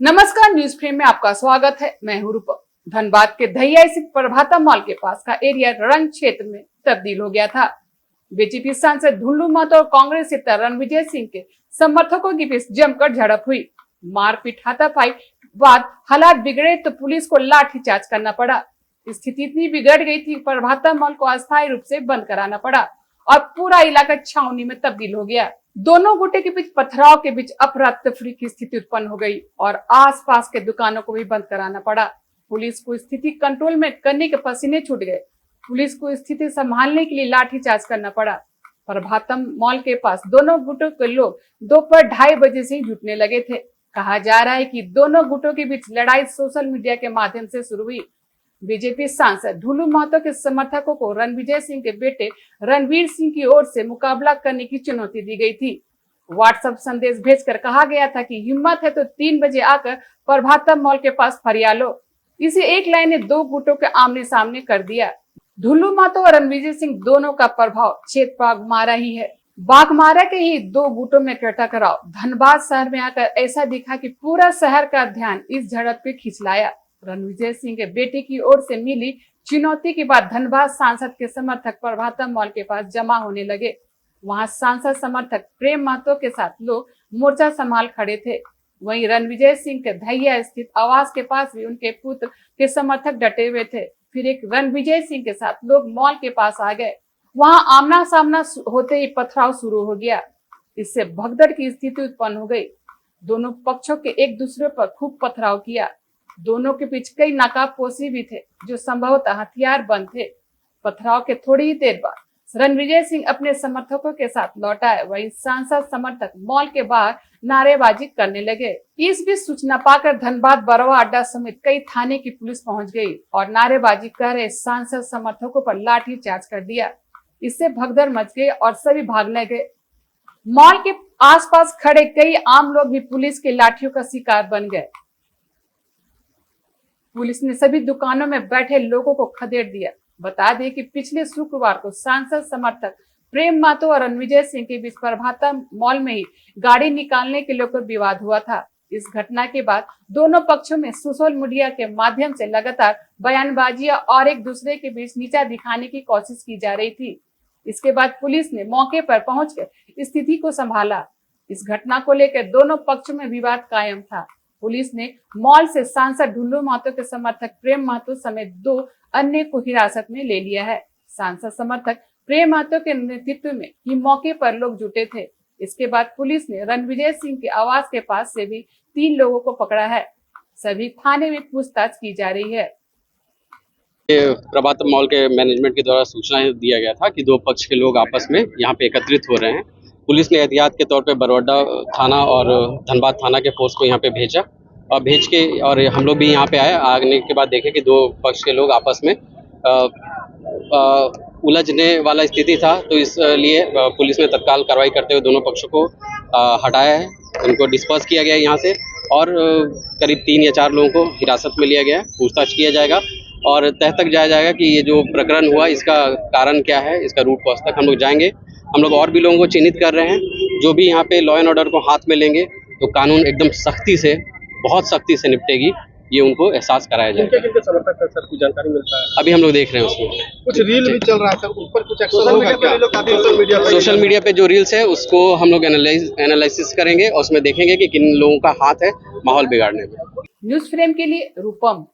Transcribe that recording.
नमस्कार, news frame में आपका स्वागत है। मैं हूं रूपम। धनबाद के दहिया स्थित प्रभाता मॉल के पास का एरिया रंग क्षेत्र में तब्दील हो गया था। बीजेपी सांसद ढुल्लू महतो और कांग्रेस नेता रणविजय सिंह के समर्थकों के बीच जमकर झड़प हुई। मारपीट हाथापाई बाद हालात बिगड़े तो पुलिस को लाठीचार्ज करना पड़ा। स्थिति इतनी बिगड़ गई थी, प्रभाता मॉल को अस्थायी रूप से बंद कराना पड़ा और पूरा इलाका छावनी में तब्दील हो गया। दोनों गुटों के बीच पथराव के बीच अफरा तफरी की स्थिति उत्पन्न हो गई और आसपास के दुकानों को भी बंद कराना पड़ा। पुलिस को स्थिति कंट्रोल में करने के पसीने छूट गए। पुलिस को स्थिति संभालने के लिए लाठीचार्ज करना पड़ा। प्रभातम मॉल के पास दोनों गुटों के लोग दोपहर 2:30 बजे से ही जुटने लगे थे। कहा जा रहा है कि दोनों गुटों के बीच लड़ाई सोशल मीडिया के माध्यम से शुरू हुई। बीजेपी सांसद ढुल्लू महतो के समर्थकों को रणविजय सिंह के बेटे रणवीर सिंह की ओर से मुकाबला करने की चुनौती दी गई थी। व्हाट्सएप संदेश भेजकर कहा गया था कि हिम्मत है तो 3 बजे आकर प्रभातम मॉल के पास फरिया लो। इसे एक लाइन ने दो गुटों के आमने सामने कर दिया। ढुल्लू महतो और रणविजय सिंह दोनों का प्रभाव क्षेत्र बाघमारा ही है। बाघमारा के ही दो गुटों में टकराव धनबाद शहर में आकर ऐसा दिखा कि पूरा शहर का ध्यान इस झड़प पे खींच लाया। रणविजय सिंह के बेटे की ओर से मिली चुनौती के बाद धनबाद सांसद के समर्थक प्रभातम मॉल के पास जमा होने लगे। वहां सांसद समर्थक प्रेम महतो के साथ लोग मोर्चा संभाल खड़े थे। वहीं रणविजय सिंह के दहिया स्थित आवास के पास भी उनके पुत्र के समर्थक डटे हुए थे। फिर एक रणविजय सिंह के साथ लोग मॉल के पास आ गए। वहां आमना सामना होते ही पथराव शुरू हो गया। इससे भगदड़ की स्थिति उत्पन्न हो गई। दोनों पक्षों के एक दूसरे पर खूब पथराव किया। दोनों के बीच कई नकाबपोशी भी थे जो संभवतः हथियार बंद थे। पथराव के थोड़ी ही देर बाद रणविजय सिंह अपने समर्थकों के साथ लौट आए। वहीं सांसद समर्थक मॉल के बाहर नारेबाजी करने लगे। इस बीच सूचना पाकर धनबाद बरवा अड्डा समेत कई थाने की पुलिस पहुंच गई और नारेबाजी कर रहे सांसद समर्थकों पर लाठी चार्ज कर दिया। इससे भगदड़ मच गई और सभी भागने गए। मॉल के आसपास खड़े कई आम लोग भी पुलिस के लाठियों का शिकार बन गए। पुलिस ने सभी दुकानों में बैठे लोगों को खदेड़ दिया। बता दें कि पिछले शुक्रवार को सांसद समर्थक प्रेम महतो और रणविजय सिंह के बीच प्रभाता मॉल में ही गाड़ी निकालने के लेकर विवाद हुआ था। इस घटना के बाद दोनों पक्षों में सोशल मीडिया के माध्यम से लगातार बयानबाजियां और एक दूसरे के बीच नीचा दिखाने की कोशिश की जा रही थी। इसके बाद पुलिस ने मौके पर पहुंचकर स्थिति को संभाला। इस घटना को लेकर दोनों पक्षों में विवाद कायम था। पुलिस ने मॉल से सांसद ढुल्लू महतो के समर्थक प्रेम महतो समेत 2 अन्य को हिरासत में ले लिया है। सांसद समर्थक प्रेम महतो के नेतृत्व में ही मौके पर लोग जुटे थे। इसके बाद पुलिस ने रणविजय सिंह के आवास के पास से भी 3 लोगों को पकड़ा है। सभी थाने में पूछताछ की जा रही है। प्रभातम मॉल के मैनेजमेंट के द्वारा सूचना दिया गया था कि 2 पक्ष के लोग आपस में यहाँ पे एकत्रित हो रहे हैं। पुलिस ने एहतियात के तौर पे बरवाडा थाना और धनबाद थाना के फोर्स को यहाँ पे भेजा और भेज के और हम लोग भी यहाँ पे आए। आने के बाद देखे कि 2 पक्ष के लोग आपस में उलझने वाला स्थिति था, तो इसलिए पुलिस ने तत्काल कार्रवाई करते हुए दोनों पक्षों को हटाया है। उनको डिस्पर्स किया गया यहाँ से और करीब 3 या 4 लोगों को हिरासत में लिया गया है। पूछताछ किया जाएगा और तह तक जाया जाएगा कि ये जो प्रकरण हुआ इसका कारण क्या है, इसका रूट कॉज तक हम लोग जाएंगे। हम लोग और भी लोगों को चिन्हित कर रहे हैं जो भी यहाँ पे लॉ एंड ऑर्डर को हाथ में लेंगे तो कानून एकदम सख्ती से, बहुत सख्ती से निपटेगी, ये उनको एहसास कराया जाएगा। किनके समर्थक है सर, कुछ जानकारी मिलता है? अभी हम लोग देख रहे हैं उसमें कुछ रील भी चल रहा है सर, उस पर कुछ एक्शन होगा क्या? सोशल मीडिया पे जो रील्स है उसको हम लोग एनालिसिस करेंगे और उसमें देखेंगे कि किन लोगों का हाथ है माहौल बिगाड़ने में। न्यूज फ्रेम के लिए रूपम।